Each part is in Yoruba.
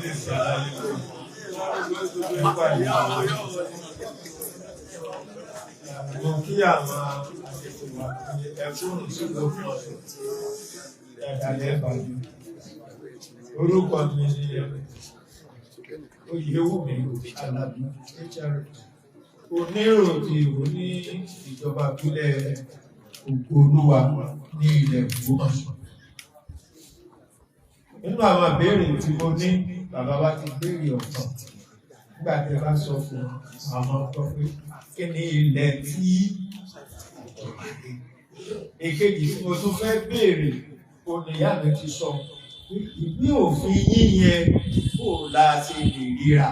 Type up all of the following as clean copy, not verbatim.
lè ṣàlàyé mo kí àwọn ẹkún ìṣòro fún ọ̀sẹ̀ ẹ̀dàlẹ́ ìbàdàn. Orúkọ mi ni Oyèwùmí Alábí oníròdì ìwò ní ìjọba ìbílẹ̀ Ògo-Olúwa ní ilẹ̀ Ògbómọ̀ṣọ́. Nínú àwọn ìbéèrè tí mo ní bàbá wa ti béèrè ọ̀kan nígbà tí ẹ bá sọ fún àwọn ọkọ pé kí ni ilẹ̀ tí èkejì tí mo tún fẹ́ béèrè oníyá mi ti sọ ìwé òfin yíyẹn kò láti lè ríra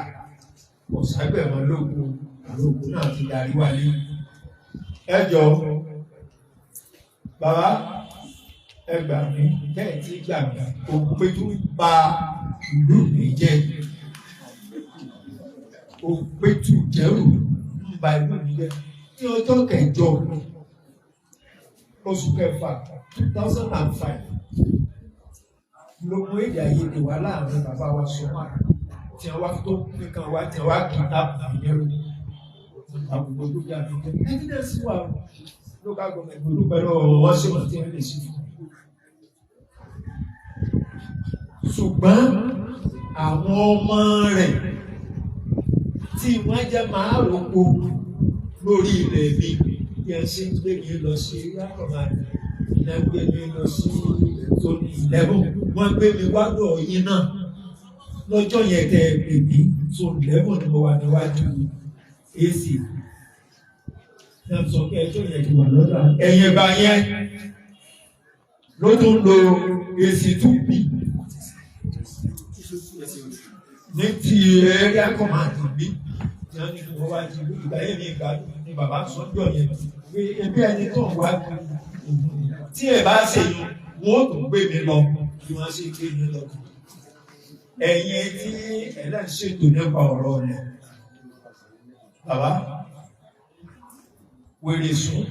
ọ̀ságbẹ̀mọ́ lógún àlòkù náà ti darí wálé. Ẹ jọ̀ọ́ bàbá ẹ gbà mí bẹ́ẹ̀ tí gbà mí kò pé tó bà ìlú mi jẹ́ kò pé tó jẹ́rù ń bà ìlú mi jẹ́ ní ọjọ́ kẹjọ oṣù kẹfà 2005 ló mú èdè àìyedè wá láàrin bàbá wa sọmọ tí wọn wá tó nìkan wá tí wọn wá kì í dáàbò ìyẹrù àbùkù tó bí àbíkẹ evidence wà local government gbòòrò pẹ̀lú wọn ṣe wọn tí wọn lè ṣe fún un. Ṣùgbọ́n àwọn ọmọ rẹ̀ tí wọ́n jẹ́ máa rògbò lórí ilẹ̀ mi bí ẹ ṣe ń gbé mi lọ sí yàtọ̀má ẹ gbé mi lọ sí tóní ìlẹ́bùn wọ́n gbé mi wádọ̀ yín náà lọ́jọ́ yẹn tẹ bèbí tó ìlẹ́bùn ni mo wà níwájú AC náà sọ pé ẹjọ́ yẹn ti wà lọ́dọ̀ ẹ̀yìn ẹ̀bà yẹn ló tún lo AC 2B ní ti area command bí wọ́n ní mo wá ju ìgbà yẹn ní ìgbàdùn ní bàbá sọ́jọ́ yẹn pé ebi ẹni tó ń wá tí ẹ bá ṣe yìí wọ́n tún gbé mi lọ bí wọ́n ṣe gbé mi lọ. Ẹ̀yin tí ẹlẹ́yìn ṣètò nípa ọ̀rọ̀ rẹ̀ bàbá wèrè sùn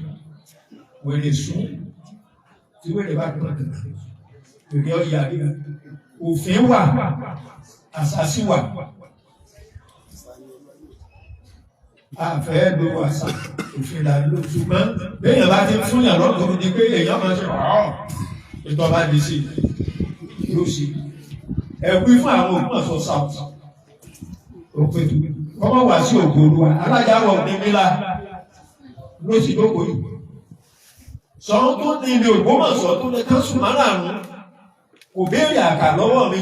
tí wèrè bá dùn àdùn wèrè ọ̀yà rí òfin wà àṣàṣì wà. Àfẹ́ ló wà sí òfin là ló ṣùgbọ́n béèyàn bá ti fún yàn lọ́kùnrin ni pé èèyàn máa ṣe ètò ọba di sí ló ṣe ẹ̀kú fún àwọn Ògbómọ̀ṣọ́ south òpètù kọ́mọ̀ wá sí Ògo-Olúwa alájàwọ̀ ní mílá ló sì lóko yìí sọ̀rọ̀ tó ní ilé Ògbómọ̀ṣọ́ tó lè kánṣu márààrún kò béèrè àkà lọ́wọ́ mi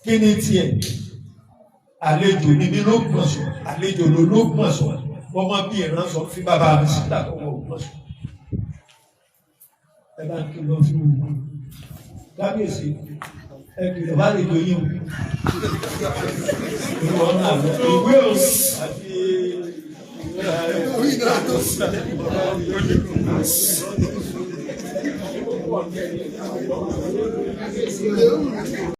kí ni tiẹ̀ àlejò níbi l'Ógbómọ̀ṣọ́ àlejò ló l'Ógbómọ̀ṣọ́ ọmọ bí ìránṣọ fi bàbá mi sí ìdàkọ̀wọ̀ Ògbómọ̀ṣọ́ ẹ bá kí lọ fún un kábíyèsí ẹ kìlọ̀ bá lè lóyún ìwọ náà ìwé òsì àti ìwé